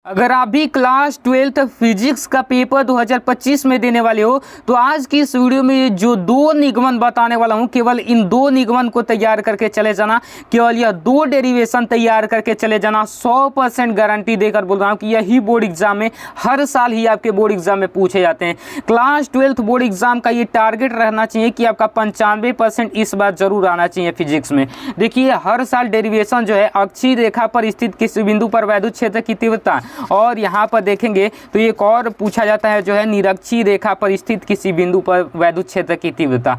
अगर आप भी क्लास 12th फिजिक्स का पेपर 2025 में देने वाले हो तो आज की इस वीडियो में जो दो निगमन बताने वाला हूं, केवल इन दो निगमन को तैयार करके चले जाना। केवल यह दो डेरिवेशन तैयार करके चले जाना। 100% गारंटी देकर बोल रहा हूं कि यही बोर्ड एग्जाम में हर साल ही आपके बोर्ड एग्जाम में पूछे जाते हैं। क्लास 12th बोर्ड एग्जाम का ये टारगेट रहना चाहिए कि आपका 95% इस बार जरूर आना चाहिए फिजिक्स में। देखिए हर साल डेरिवेशन जो है अक्षीय रेखा पर स्थित किसी बिंदु पर वैद्युत क्षेत्र की तीव्रता, और यहाँ पर देखेंगे तो एक और पूछा जाता है जो है निरक्षीय रेखा पर स्थित किसी बिंदु पर वैद्युत क्षेत्र की तीव्रता।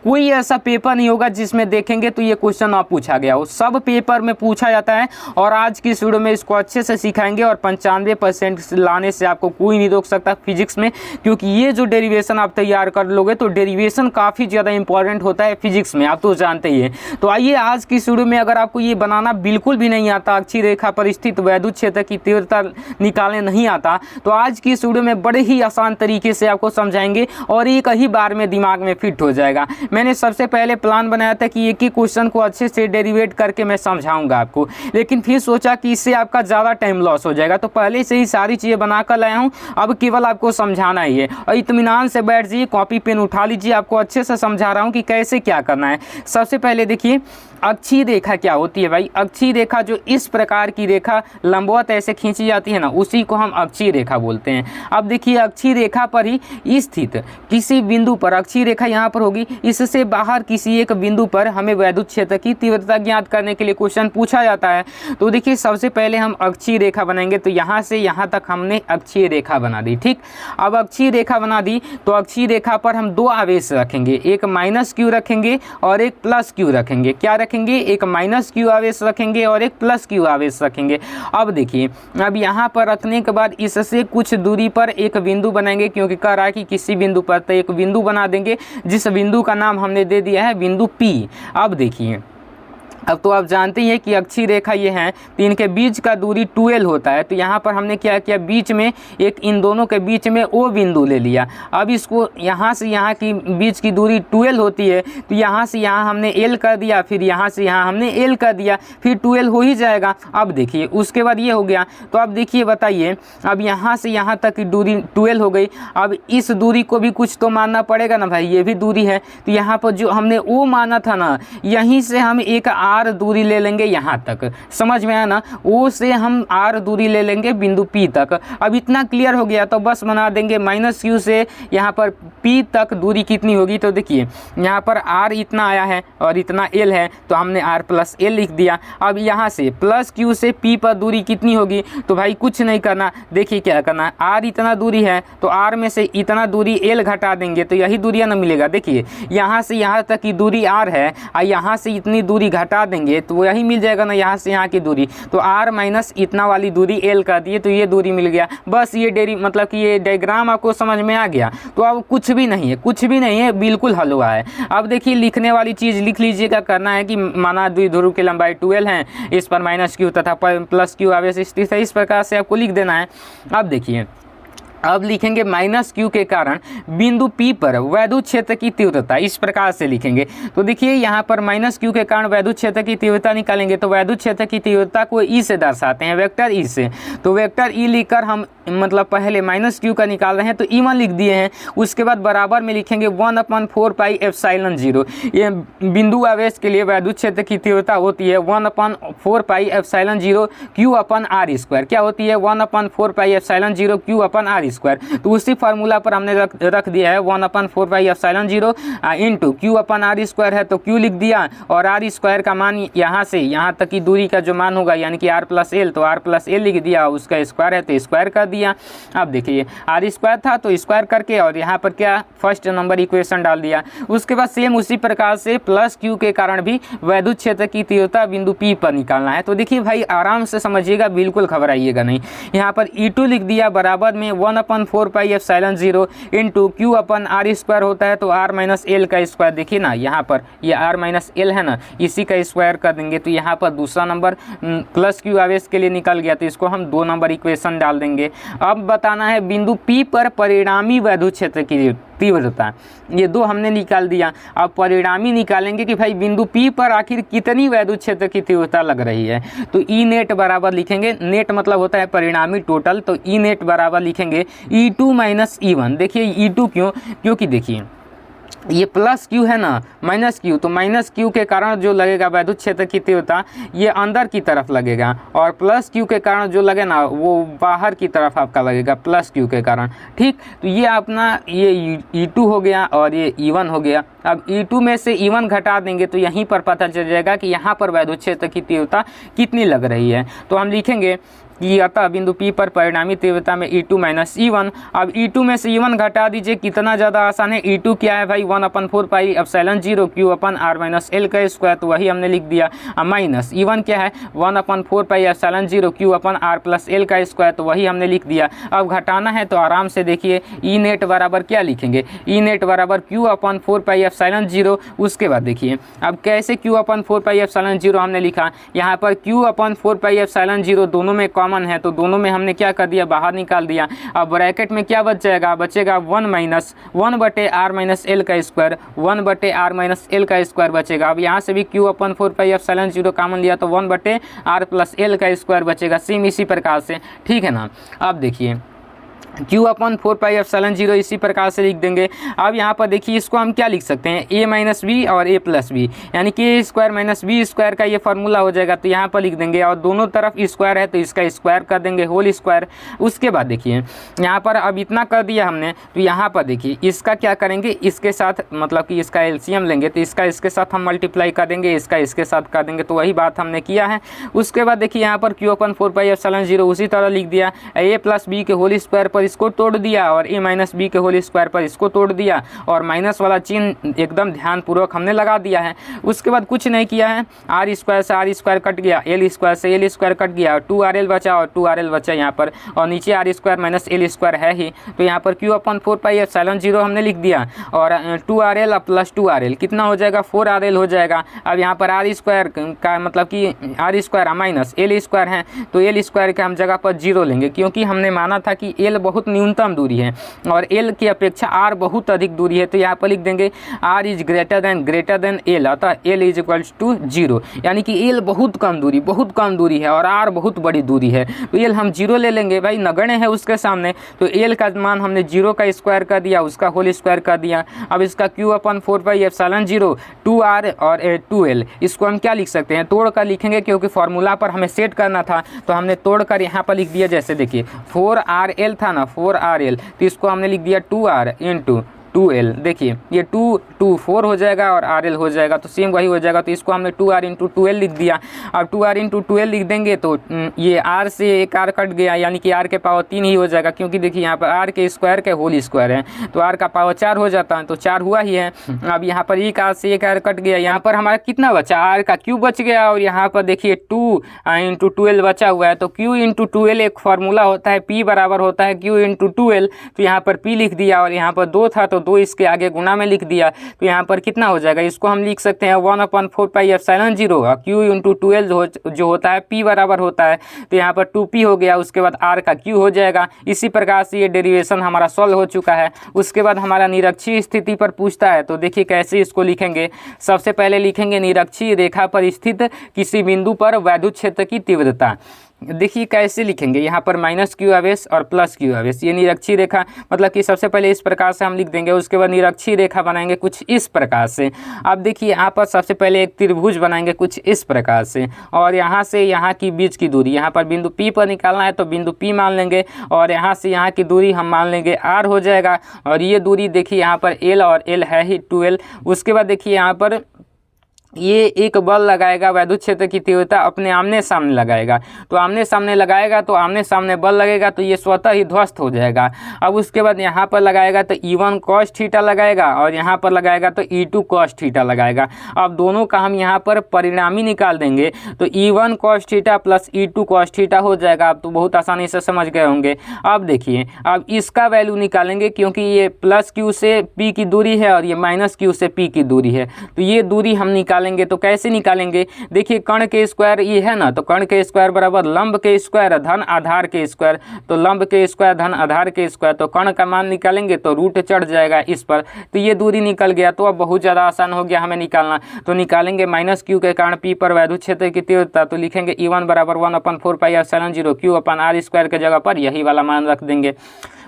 कोई ऐसा पेपर नहीं होगा जिसमें देखेंगे तो ये क्वेश्चन ना पूछा गया हो, सब पेपर में पूछा जाता है। और आज की इस वीडियो में इसको अच्छे से सिखाएंगे और 95% लाने से आपको कोई नहीं रोक सकता फिजिक्स में, क्योंकि ये जो डेरिवेशन आप तैयार कर लोगे तो डेरिवेशन काफ़ी ज़्यादा इंपॉर्टेंट होता है फिजिक्स में, आप तो जानते ही हैं। तो आइए आज की इस वीडियो में, अगर आपको ये बनाना बिल्कुल भी नहीं आता, अक्षीय रेखा पर स्थित वैद्युत क्षेत्र की तीव्रता निकालने नहीं आता, तो आज की इस वीडियो में बड़े ही आसान तरीके से आपको समझाएंगे और एक ही बार में दिमाग में फिट हो जाएगा। मैंने सबसे पहले प्लान बनाया था कि एक ही क्वेश्चन को अच्छे से डेरिवेट करके मैं समझाऊंगा आपको, लेकिन फिर सोचा कि इससे आपका ज़्यादा टाइम लॉस हो जाएगा, तो पहले से ही सारी चीज़ें बनाकर लाया हूँ। अब केवल आपको समझाना ही है और इत्मीनान से बैठ जाइए, कॉपी पेन उठा लीजिए, आपको अच्छे से समझा रहा हूँ कि कैसे क्या करना है। सबसे पहले देखिए अक्षीय रेखा क्या होती है भाई। अक्षीय रेखा जो इस प्रकार की रेखा लंबवत ऐसे खींची जाती है ना, उसी को हम अक्षीय रेखा बोलते हैं। अब देखिए अक्षीय रेखा पर ही स्थित किसी बिंदु पर, अक्षीय रेखा यहाँ पर होगी, इससे बाहर किसी एक बिंदु पर हमें वैद्युत क्षेत्र की तीव्रता ज्ञात करने के लिए क्वेश्चन पूछा जाता है। तो देखिए सबसे पहले हम अक्षीय रेखा बनाएंगे, तो यहाँ से यहाँ तक हमने अक्षीय रेखा बना दी। ठीक, अब अक्षीय रेखा बना दी तो अक्षीय रेखा पर हम दो आवेश रखेंगे, एक माइनस क्यू रखेंगे और एक प्लस क्यू रखेंगे। क्या रखेंगे? एक माइनस क्यू आवेश रखेंगे और एक प्लस क्यू आवेश रखेंगे। अब देखिए अब यहाँ पर रखने के बाद इससे कुछ दूरी पर एक बिंदु बनाएंगे, क्योंकि कह रहा है कि किसी बिंदु पर, तो एक बिंदु बना देंगे जिस बिंदु का नाम हमने दे दिया है बिंदु P। अब देखिए अब तो आप जानते ही हैं कि अक्षीय रेखा ये है तो इनके बीच का दूरी 12 होता है। तो यहाँ पर हमने क्या किया, बीच में एक, इन दोनों के बीच में O बिंदु ले लिया। अब इसको यहाँ से यहाँ की बीच की दूरी 12 होती है, तो यहाँ से यहाँ हमने L कर दिया, फिर यहाँ से यहाँ हमने L कर दिया, फिर 12 हो ही जाएगा। अब देखिए उसके बाद ये हो गया। तो अब देखिए बताइए, अब यहाँ से यहाँ तक की दूरी 12 हो गई। अब इस दूरी को भी कुछ तो मानना पड़ेगा ना भाई, ये भी दूरी है। तो यहाँ पर जो हमने O माना था ना, यहीं से हम एक R दूरी ले लेंगे यहाँ तक, समझ में आया ना। O से हम R दूरी ले लेंगे बिंदु P तक। अब इतना क्लियर हो गया तो बस बना देंगे माइनस Q से यहाँ पर P तक दूरी कितनी होगी। तो देखिए यहाँ पर R इतना आया है और इतना L है, तो हमने R प्लस L लिख दिया। अब यहाँ से प्लस Q से P पर दूरी कितनी होगी, तो भाई कुछ नहीं करना, देखिए क्या करना है, R इतना दूरी है तो R में से इतना दूरी L घटा देंगे तो यही दूरिया ना मिलेगा। देखिए यहाँ से यहाँ तक की दूरी R है और यहाँ से इतनी दूरी घटा देंगे तो वो यही मिल जाएगा ना, यहाँ से यहाँ की दूरी, तो R माइनस इतना वाली दूरी L कर दिए तो ये दूरी मिल गया। बस ये मतलब कि ये डायग्राम आपको समझ में आ गया। तो अब कुछ भी नहीं है, कुछ भी नहीं है, बिल्कुल हल हुआ है। अब देखिए लिखने वाली चीज़ लिख लीजिएगा। करना है कि माना द्विध्रुव की लंबाई 12 है, इस पर माइनस क्यू तथा प्लस क्यू आवेश स्थित है, इस प्रकार से आपको लिख देना है। अब देखिए अब लिखेंगे माइनस क्यू के कारण बिंदु P पर वैद्युत क्षेत्र की तीव्रता, इस प्रकार से लिखेंगे। तो देखिए यहाँ पर माइनस क्यू के कारण वैद्युत क्षेत्र की तीव्रता निकालेंगे, तो वैद्युत क्षेत्र की तीव्रता को E से दर्शाते हैं, वेक्टर E से। तो वेक्टर E लिखकर हम मतलब पहले माइनस क्यू का निकाल रहे हैं तो E1 लिख दिए हैं। उसके बाद बराबर में लिखेंगे 1/4 पाई एप्सिलॉन 0। ये बिंदु आवेश के लिए वैद्युत क्षेत्र की तीव्रता होती है 1/4 पाई एप्सिलॉन 0 Q/r²। क्या होती है? 1/4 पाई एप्सिलॉन 0 Q/r²। तो उसी फार्मूला पर हमने रख दिया है 1/4 पाई एप्सिलॉन 0 इंटू Q/r² है, तो Q लिख दिया और r² का मान यहाँ से यहाँ तक की दूरी का जो मान होगा यानी कि R प्लस L, तो R प्लस L लिख दिया, उसका स्क्वायर है तो स्क्वायर कर दिया। अब देखिए R² था तो स्क्वायर करके और यहाँ पर क्या फर्स्ट नंबर इक्वेशन डाल दिया। उसके बाद सेम उसी प्रकार से प्लस Q के कारण भी वैद्युत क्षेत्र की तीव्रता बिंदु P पर निकालना है। तो देखिए भाई आराम से समझिएगा, बिल्कुल घबराइएगा नहीं। यहाँ पर E2 लिख दिया बराबर में 1/4 पाई एप्सिलॉन 0 इंटू Q/r² होता है, तो R माइनस L का स्क्वायर। देखिए ना यहाँ पर ये R माइनस L है ना, इसी का स्क्वायर कर देंगे। तो यहाँ पर दूसरा नंबर प्लस Q आवेश के लिए निकल गया, तो इसको हम 2 नंबर इक्वेशन डाल देंगे। अब बताना है बिंदु P पर परिणामी वैद्युत क्षेत्र की तीव्रता, ये दो हमने निकाल दिया। अब परिणामी निकालेंगे कि भाई बिंदु P पर आखिर कितनी वैद्युत क्षेत्र की तीव्रता लग रही है। तो ई नेट बराबर लिखेंगे, नेट मतलब होता है परिणामी टोटल, तो ई नेट बराबर लिखेंगे E2 माइनस E1। देखिए E2 क्यों, क्योंकि देखिए ये प्लस क्यू है ना माइनस क्यू, तो माइनस क्यू के कारण जो लगेगा वैद्युत क्षेत्र की तीव्रता ये अंदर की तरफ लगेगा, और प्लस क्यू के कारण जो लगे ना वो बाहर की तरफ आपका लगेगा प्लस क्यू के कारण। ठीक, तो ये अपना ये E2 हो गया और ये E1 हो गया। अब E2 में से E1 घटा देंगे तो यहीं पर पता चल जाएगा कि यहाँ पर वैद्युत क्षेत्र की तीव्रता कितनी लग रही है। तो हम लिखेंगे कि अतः बिंदु P पर परिणामी तीव्रता में E2 माइनस E1। अब E2 में से E1 घटा दीजिए, कितना ज़्यादा आसान है। E2 क्या है भाई 1/4 पाई एप्सिलॉन 0 Q अपन R माइनस L का स्क्वायर, तो वही हमने लिख दिया। माइनस E1 क्या है 1/4 पाई एप्सिलॉन 0 Q अपन R प्लस L का स्क्वायर, तो वही हमने लिख दिया। अब घटाना है तो आराम से देखिए ई नेट बराबर क्या लिखेंगे, ई नेट बराबर Q/4 पाई एप्सिलॉन 0। उसके बाद देखिए अब कैसे Q/4 पाई एप्सिलॉन 0 हमने लिखा, यहाँ पर Q/4 पाई एप्सिलॉन 0 दोनों में कॉमन है, तो दोनों में हमने क्या कर दिया बाहर निकाल दिया। अब ब्रैकेट में क्या बच जाएगा, बचेगा 1 माइनस 1/r माइनस एल का स्क्वायर, 1/r माइनस एल का स्क्वायर बचेगा। अब यहाँ से भी Q/4 पाई एप्सिलॉन 0 कॉमन लिया तो 1/r प्लस एल का स्क्वायर बचेगा, सेम इसी प्रकार से। ठीक है ना। अब देखिए Q/4 पाई एप्सिलॉन 0 इसी प्रकार से लिख देंगे। अब यहाँ पर देखिए इसको हम क्या लिख सकते हैं, a माइनस बी और a प्लस बी, यानी कि a square minus B square का ये फार्मूला हो जाएगा। तो यहाँ पर लिख देंगे और दोनों तरफ स्क्वायर है तो इसका स्क्वायर कर देंगे होल स्क्वायर। उसके बाद देखिए यहाँ पर अब इतना कर दिया हमने, तो यहाँ पर देखिए इसका क्या करेंगे, इसके साथ मतलब कि इसका एलसीएम लेंगे तो इसका इसके साथ हम मल्टीप्लाई कर देंगे, इसका इसके साथ कर देंगे, तो वही बात हमने किया है। उसके बाद देखिए यहाँ पर Q/4 पाई एप्सिलॉन 0 उसी तरह लिख दिया, a प्लस बी के होल स्क्वायर पर इसको तोड़ दिया और a माइनस बी के होल स्क्वायर पर इसको तोड़ दिया, और माइनस वाला चिन्ह एकदम ध्यानपूर्वक हमने लगा दिया है। उसके बाद कुछ नहीं किया है, r स्क्वायर से r स्क्वायर कट गया, l स्क्वायर से l स्क्वायर कट गया, 2rl बचा और 2rl बचा यहाँ पर, और नीचे r square minus l square है ही, तो यहाँ पर Q/4 पाई एप्सिलॉन 0 हमने लिख दिया, और 2rl प्लस 2rl कितना हो जाएगा 4rl हो जाएगा। अब यहाँ पर r स्क्वायर का मतलब कि r square minus l square है, तो l स्क्वायर के हम जगह पर 0 लेंगे, क्योंकि हमने माना था कि l बहुत न्यूनतम दूरी है और l की अपेक्षा r बहुत अधिक दूरी है। तो यहाँ पर लिख देंगे r is greater than l, अतः l इज इक्वल्स टू 0, यानी कि l बहुत कम दूरी है और r बहुत बड़ी दूरी है, तो l हम 0 ले लेंगे भाई, नगण्य है उसके सामने, तो l का मान हमने 0 का स्क्वायर कर दिया, उसका होल स्क्वायर कर दिया। अब इसका Q/4 पाई एप्सिलॉन 0 2r और 2l, इसको हम क्या लिख सकते हैं, तोड़ कर लिखेंगे, क्योंकि फॉर्मूला पर हमें सेट करना था, तो हमने तोड़ कर यहाँ पर लिख दिया। जैसे देखिए 4rl था ना 4rl, तो इसको हमने लिख दिया 2r इंटू 2l। देखिए ये 2 4 हो जाएगा और rl हो जाएगा, तो सेम वही हो जाएगा, तो इसको हमने 2r इंटू 2l लिख दिया। अब 2r इंटू 2l लिख देंगे तो ये r से एक r कट गया, यानी कि r के पावर 3 ही हो जाएगा, क्योंकि देखिए यहाँ पर r के स्क्वायर के होल स्क्वायर है, तो r का पावर 4 हो जाता है, तो 4 हुआ ही है। अब यहाँ पर एक r से एक r कट गया, यहाँ पर हमारा कितना बचा, r का क्यूब बच गया, और यहाँ पर देखिए 2 इंटू 2l बचा हुआ है, तो q इंटू 2l एक फार्मूला होता है, p बराबर होता है q इंटू 2l, तो यहाँ पर p लिख दिया, और यहाँ पर 2 था तो 2 इसके आगे गुना में लिख दिया, तो यहाँ पर कितना हो जाएगा, इसको हम लिख सकते हैं 1/4 pi epsilon 0 q into 2l जो होता है p बराबर होता है, तो यहाँ पर 2p हो गया, उसके बाद r का q हो जाएगा। इसी प्रकार से ये डेरिवेशन हमारा सॉल्व हो चुका है। उसके बाद हमारा निरक्षीय स्थिति पर पूछता है, तो देखिए कैसे इसको लिखेंगे। सबसे पहले लिखेंगे निरक्षीय रेखा पर स्थित किसी बिंदु पर वैद्युत क्षेत्र की तीव्रता। देखिए कैसे लिखेंगे, यहाँ पर माइनस क्यू आवेश और प्लस क्यू आवेश, ये निरक्षीय रेखा, मतलब कि सबसे पहले इस प्रकार से हम लिख देंगे, उसके बाद निरक्षीय रेखा बनाएंगे कुछ इस प्रकार से। अब देखिए यहाँ पर सबसे पहले एक त्रिभुज बनाएंगे कुछ इस प्रकार से, और यहाँ से यहाँ की बीच की दूरी, यहाँ पर बिंदु P पर निकालना है तो बिंदु P मान लेंगे, और यहाँ से यहाँ की दूरी हम मान लेंगे R हो जाएगा, और ये दूरी देखिए यहाँ पर L और L है ही 2L। उसके बाद देखिए यहाँ पर ये एक बल लगाएगा, वैद्युत क्षेत्र की तीव्रता अपने आमने सामने लगाएगा, तो आमने सामने लगाएगा तो आमने सामने बल लगेगा, तो ये स्वतः ही ध्वस्त हो जाएगा। अब उसके बाद यहाँ पर लगाएगा तो E1 cos थीटा लगाएगा, और यहाँ पर लगाएगा तो E2 cos थीटा लगाएगा। अब दोनों का हम यहाँ पर परिणामी निकाल देंगे, तो E1 cos theta plus E2 cos theta हो जाएगा। आप तो बहुत आसानी से समझ गए होंगे। अब देखिए अब इसका वैल्यू निकालेंगे, क्योंकि ये प्लस Q से P की दूरी है और ये माइनस Q से P की दूरी है, तो ये दूरी हम निकाल निकालेंगे तो कैसे निकालेंगे, देखिए कर्ण के स्क्वायर ये है ना, तो कर्ण के स्क्वायर बराबर लंब के स्क्वायर धन आधार के स्क्वायर, तो लंब के स्क्वायर धन आधार के स्क्वायर, तो कर्ण का मान निकालेंगे तो रूट चढ़ जाएगा इस पर, तो ये दूरी निकल गया। तो अब बहुत ज़्यादा आसान हो गया हमें निकालना, तो निकालेंगे माइनस क्यू के कारण पी पर वैद्युत क्षेत्र की तीव्रता, तो लिखेंगे E1 बराबर 1/4πε0 Q/r² के जगह पर यही वाला मान रख देंगे।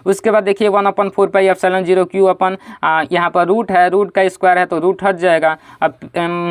उसके बाद देखिए 1/4πε0 Q अपन यहाँ पर रूट है, रूट का स्क्वायर है तो रूट हट जाएगा। अब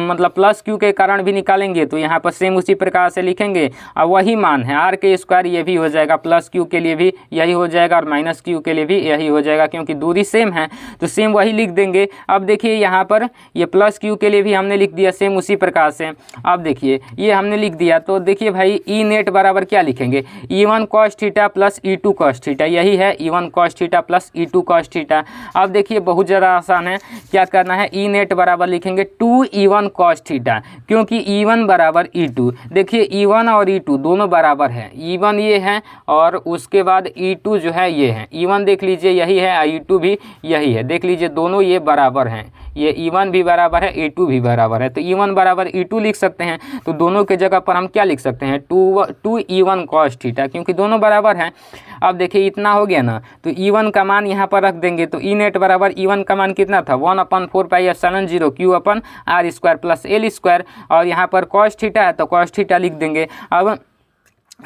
मतलब प्लस क्यू के कारण भी निकालेंगे तो यहाँ पर सेम उसी प्रकार से लिखेंगे, अब वही मान है आर के स्क्वायर, ये भी हो जाएगा, प्लस क्यू के लिए भी यही हो जाएगा और माइनस क्यू के लिए भी यही हो जाएगा, क्योंकि दूरी सेम है तो सेम वही लिख देंगे। अब देखिए यहाँ पर ये प्लस क्यू के लिए भी हमने लिख दिया सेम उसी प्रकार से। अब देखिए ये हमने लिख दिया, तो देखिए भाई ई नेट बराबर क्या लिखेंगे, E1 cos theta plus E2 cos theta, यही है E1 cos theta plus E2 cos theta. अब देखिए बहुत ज़्यादा आसान है, क्या करना है, ई नेट बराबर लिखेंगे 2E1 cos थीटा, क्योंकि E1 बराबर E2, देखिए E1 और E2 दोनों बराबर है, E1 ये है और उसके बाद E2 जो है ये है, E1 देख लीजिए यही है, E2 भी यही है, देख लीजिए दोनों ये बराबर हैं, ये E1 भी बराबर है, E2 भी बराबर है, तो E1 बराबर E2 लिख सकते हैं। तो दोनों के जगह पर हम क्या लिख सकते हैं, 2E1 cos थीटा, क्योंकि दोनों बराबर हैं। अब देखिए इतना हो गया ना, तो E1 का मान यहाँ पर रख देंगे, तो ई नेट बराबर E1 का मान कितना था, 1/4πε0 Q/r² प्लस L², और यहाँ पर cos थीटा है तो cos थीटा लिख देंगे। अब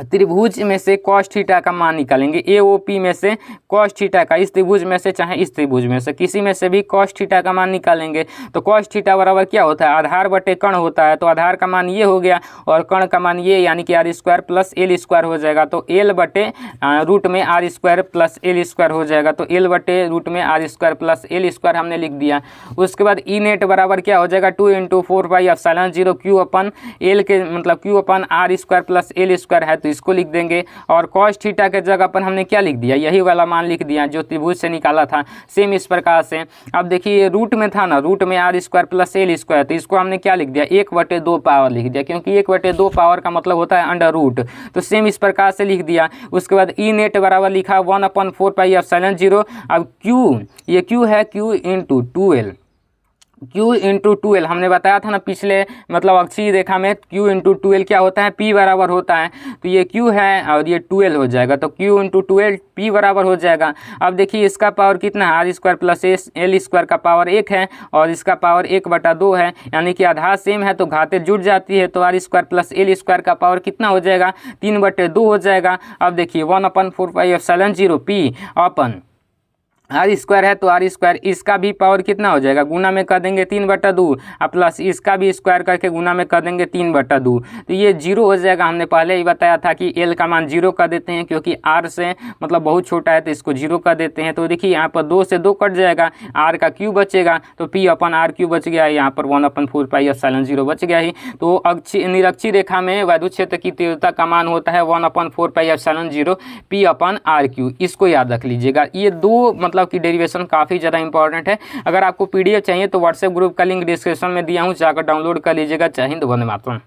त्रिभुज में से cos थीटा का मान निकालेंगे, AOP में से cos थीटा का, इस त्रिभुज में से चाहे इस त्रिभुज में से किसी में से भी cos थीटा का मान निकालेंगे। तो cos थीटा बराबर क्या होता है, आधार बटे कर्ण होता है, तो आधार का मान ये हो गया और कर्ण का मान ये, यानी कि r² प्लस L² हो जाएगा, तो L बटे रूट में r² प्लस L² हो जाएगा, तो L बटे रूट में r² प्लस L² हमने लिख दिया। उसके बाद ई नेट बराबर क्या हो जाएगा, 2 × 4πε0 Q/L के मतलब Q/r² प्लस L² है, तो इसको लिख देंगे। और cos थीटा के जगह पर हमने क्या लिख दिया, यही वाला मान लिख दिया जो त्रिभुज से निकाला था, सेम इस प्रकार से। अब देखिए रूट में था ना, रूट में r² प्लस L², तो इसको हमने क्या लिख दिया, 1/2 पावर लिख दिया, क्योंकि 1/2 पावर का मतलब होता है अंडर रूट, तो सेम इस प्रकार से लिख दिया। उसके बाद ई नेट बराबर लिखा 1/4πε0, अब Q, ये Q है, Q × 2L हमने बताया था ना पिछले मतलब अक्षीय रेखा में, Q × 2L क्या होता है, P बराबर होता है, तो ये Q है और ये 2L हो जाएगा, तो Q × 2L P बराबर हो जाएगा। अब देखिए इसका पावर कितना है, r² प्लस L² का पावर 1 है और इसका पावर 1/2 है, यानी कि आधार सेम है तो घातें जुड़ जाती है, तो r² प्लस L² का पावर कितना हो जाएगा, 3/2 हो जाएगा। अब देखिए 1/4πε0 P अपन r² है तो r², इसका भी पावर कितना हो जाएगा, गुना में कर देंगे 3/2 और प्लस इसका भी स्क्वायर करके गुना में कर देंगे 3/2, तो ये 0 हो जाएगा। हमने पहले ही बताया था कि L का मान 0 कर देते हैं, क्योंकि R से मतलब बहुत छोटा है तो इसको 0 कर देते हैं। तो देखिए यहाँ पर 2 से 2 कट जाएगा, R का क्यू बचेगा, तो P/r³ बच गया, यहाँ पर 1/4πε0 बच गया ही। तो निरक्षीय रेखा में वैद्युत क्षेत्र की तीव्रता का मान होता है 1/4πε0 P/r³, इसको याद रख लीजिएगा। ये दो मतलब की डेरिवेशन काफ़ी ज़्यादा इंपॉर्टेंट है। अगर आपको PDF चाहिए तो व्हाट्सएप ग्रुप का लिंक डिस्क्रिप्शन में दिया हूँ, जाकर डाउनलोड कर लीजिएगा। जय हिंद, वंदे मातरम।